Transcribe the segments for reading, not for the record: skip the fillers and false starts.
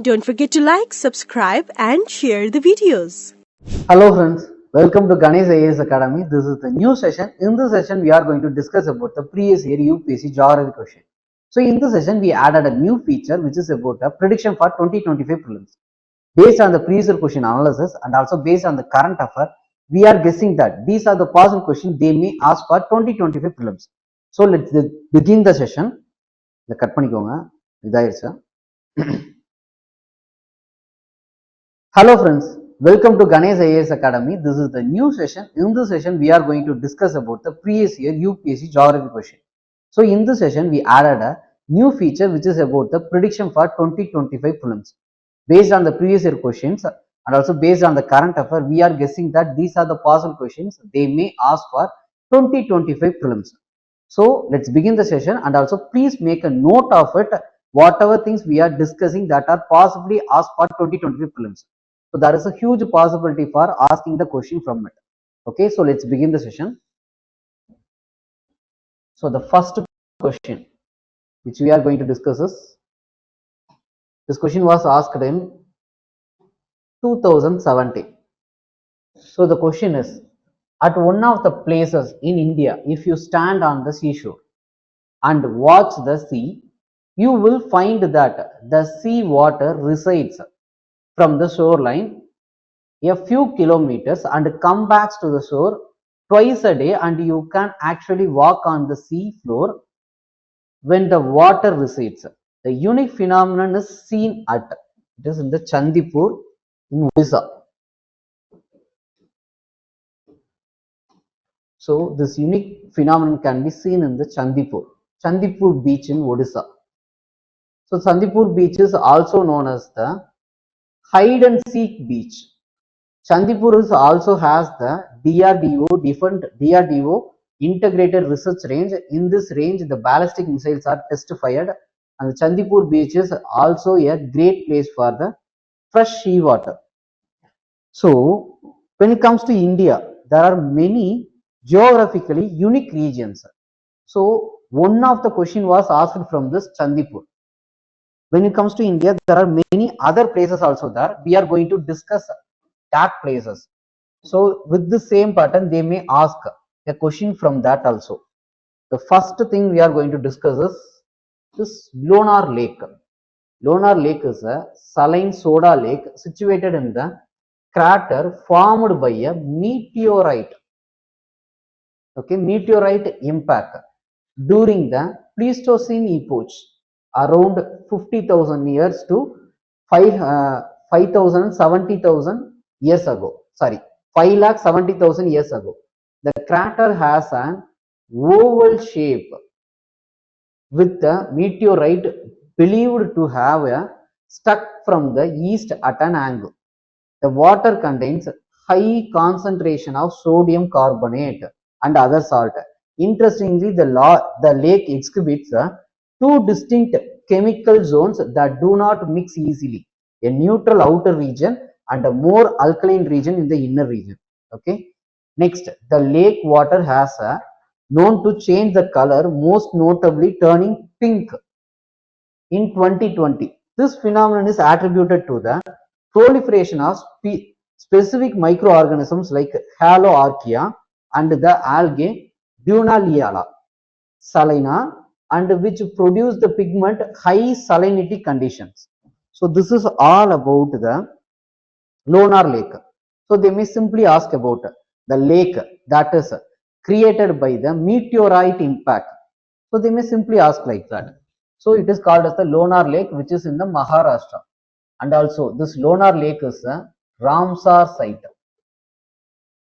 Don't forget to like, subscribe and share the videos. Hello friends, welcome to Ganesh IAS Academy. This is the new session. In this session, we are going to discuss about the previous year UPSC geography question. So in this session, we added a new feature which is about a prediction for 2025 prelims. Based on the previous year question analysis and also based on the current affair, we are guessing that these are the possible questions they may ask for 2025 prelims. So let's begin the session. The cut பண்ணிக்கோங்க இதாயிருச்சு. Hello friends, welcome to Ganesh IAS Academy. This is the new session. In this session, we are going to discuss about the previous year UPSC geography question. So in this session, we added a new feature which is about the prediction for 2025 prelims. Based on the previous year questions and also based on the current affair, we are guessing that these are the possible questions they may ask for 2025 prelims. So let's begin the session and also please make a note of it, whatever things we are discussing that are possibly asked for 2025 prelims. So there is a huge possibility for asking the question from it. Okay, so let's begin the session. So the first question which we are going to discuss is, this question was asked in 2017. So the question is, at one of the places in India, if you stand on the seashore and watch the sea, you will find that the sea water resides from the shoreline a few kilometers and come back to the shore twice a day, and you can actually walk on the sea floor when the water recedes. The unique phenomenon is seen at, it is in the Chandipur in Odisha. So this unique phenomenon can be seen in the Chandipur beach in Odisha. So Chandipur beach is also known as the hide and seek beach. Chandipur also has the DRDO integrated research range. In this range, the ballistic missiles are test fired, and the Chandipur beach is also a great place for the fresh sea water. So when it comes to India, there are many geographically unique regions. So one of the question was asked from this Chandipur. When it comes to India, there are many other places also there. We are going to discuss that places. So with the same pattern, they may ask a question from that also. The first thing we are going to discuss is this Lonar Lake. Lonar Lake is a saline soda lake situated in the crater formed by a meteorite. Okay, meteorite impact during the Pleistocene epoch, around 50,000 years to 5,70,000 years ago. Sorry, 5,70,000 years ago. The crater has an oval shape with the meteorite believed to have stuck from the east at an angle. The water contains high concentration of sodium carbonate and other salt. Interestingly, the lake exhibits two distinct chemical zones that do not mix easily, a neutral outer region and a more alkaline region in the inner region. Okay, next, the lake water has known to change the color, most notably turning pink in 2020. This phenomenon is attributed to the proliferation of specific microorganisms like Haloarchaea and the algae Dunaliella salina, and which produce the pigment high salinity conditions. So this is all about the Lonar Lake. So they may simply ask about the lake that is created by the meteorite impact. So they may simply ask like that. So it is called as the Lonar Lake, which is in the Maharashtra. And also this Lonar Lake is a Ramsar site.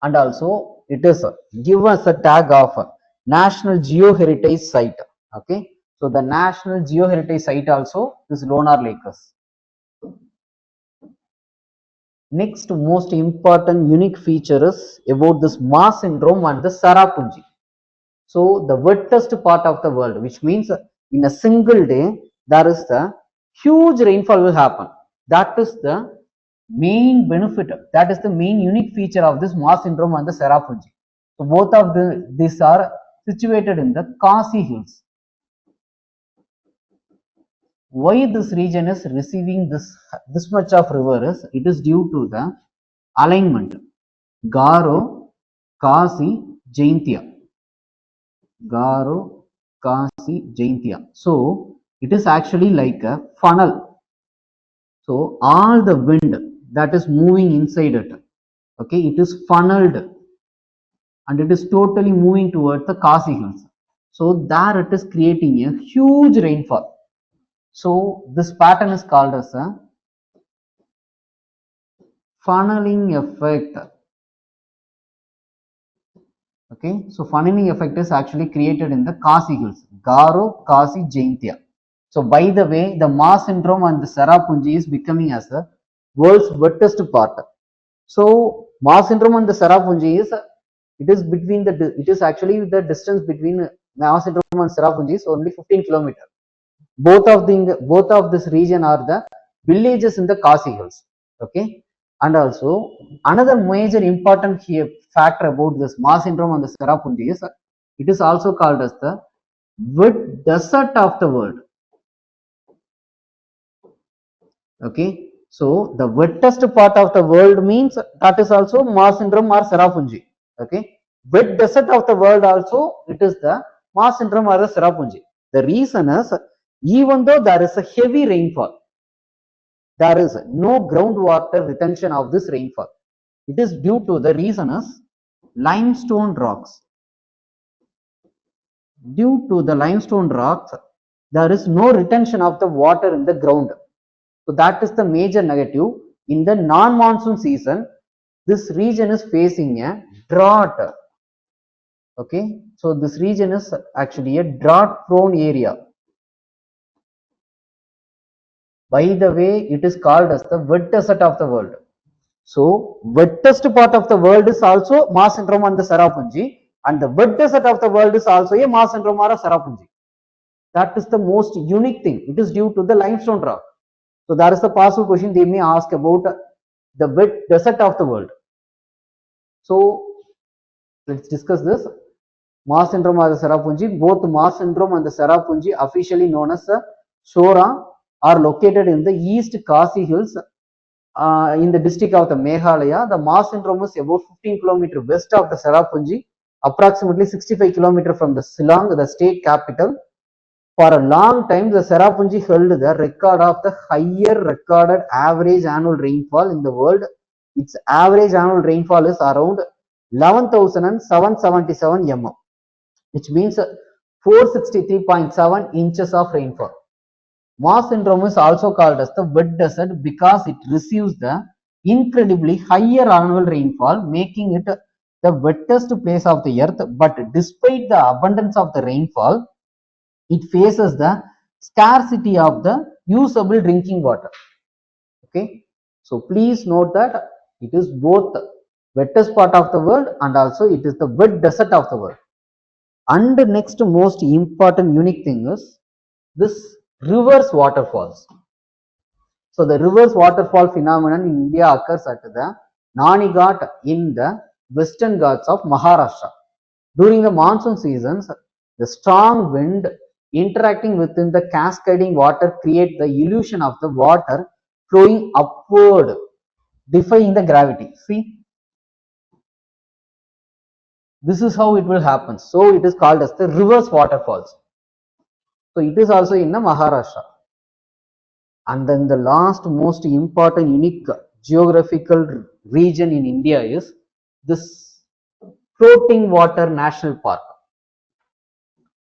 And also it is given us a tag of National Geoheritage Site. Okay, so the National Geoheritage Site also this Lonar Lake is. Next most important unique feature is about this Mars syndrome and the Cherrapunji. So the wettest part of the world, which means in a single day there is the huge rainfall will happen. That is the main benefit, that is the main unique feature of this Mars syndrome and the Cherrapunji. So both of these are situated in the Khasi Hills. why this region is receiving this much of river is, it is due to the alignment. Garo, Kasi, Jaintia. Garo, Kasi, Jaintia. So it is actually like a funnel. So all the wind that is moving inside it, okay, it is funneled and it is totally moving towards the Kasi hills. So there it is creating a huge rainfall. So this pattern is called as a funneling effect. Okay, so funneling effect is actually created in the Kasi hills, Garo, Kasi, Jaintia. So by the way, the Mars syndrome and the Serapunji is becoming as the world's wettest part. So Mars syndrome and the Serapunji is, it is actually the distance between Mars syndrome and Serapunji is only 15 kilometers. Both of this region are the villages in the Kasi hills. Okay, and also another major important here factor about this Mars syndrome and the Serapunji is, it is also called as the wet desert of the world. Okay, so the wettest part of the world means that is also Mars syndrome or Serapunji. Okay, wet desert of the world also, it is the Mars syndrome or the Serapunji. The reason is, even though there is a heavy rainfall, there is no groundwater retention of this rainfall. It is due to the reason is limestone rocks. Due to the limestone rocks, there is no retention of the water in the ground. So that is the major negative. In the non-monsoon season, this region is facing a drought. Okay, so this region is actually a drought prone area. By the way, it is called as the wet desert of the world. So wettest part of the world is also Mars syndrome and the Serapunji, and the wet desert of the world is also a Mars syndrome or a Serapunji. That is the most unique thing. It is due to the limestone rock. So that is the possible question they may ask about the wet desert of the world. So let's discuss this. Mars syndrome or the Serapunji. Both Mars syndrome and the Serapunji, officially known as Shora, are located in the East Kasi Hills in the district of the Meghalaya. The Mars syndrome is about 15 km west of the Serapunji, approximately 65 km from the Shillong, the state capital. For a long time, the Serapunji held the record of the higher recorded average annual rainfall in the world. Its average annual rainfall is around 11,777 mm, which means 463.7 inches of rainfall. Mars syndrome is also called as the wet desert because it receives the incredibly higher annual rainfall, making it the wettest place of the earth. But despite the abundance of the rainfall, it faces the scarcity of the usable drinking water. Okay, so please note that it is both the wettest part of the world and also it is the wet desert of the world. And the next most important unique thing is this reverse waterfalls. So the reverse waterfall phenomenon in India occurs at the Nani Ghat in the western Ghats of Maharashtra. During the monsoon seasons, the strong wind interacting within the cascading water create the illusion of the water flowing upward, defying the gravity. See, this is how it will happen. So it is called as the reverse waterfalls. So it is also in the Maharashtra. And then the last most important unique geographical region in India is this floating water national park,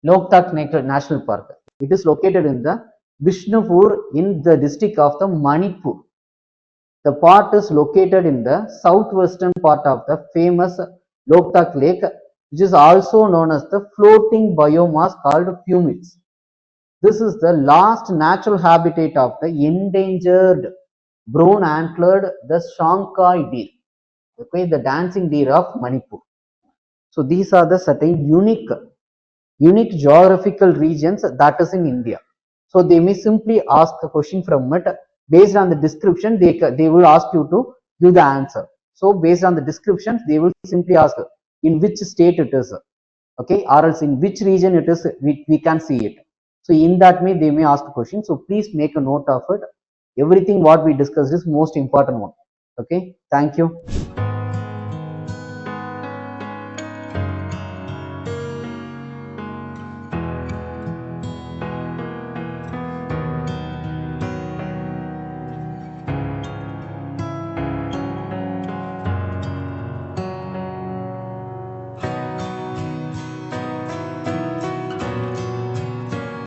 Loktak National Park. It is located in the Bishnupur in the district of the Manipur. The park is located in the southwestern part of the famous Loktak Lake, which is also known as the floating biomass called pumice. This is the last natural habitat of the endangered brown antlered the Shankai deer, okay, the dancing deer of Manipur. So these are the certain unique geographical regions that is in India. So they may simply ask a question from it based on the description. They will ask you to give the answer. So based on the descriptions, they will simply ask in which state it is, okay, or else in which region it is. We can see it. So in that way, they may ask a question. So please make a note of it. Everything what we discussed is most important one. Okay. Thank you.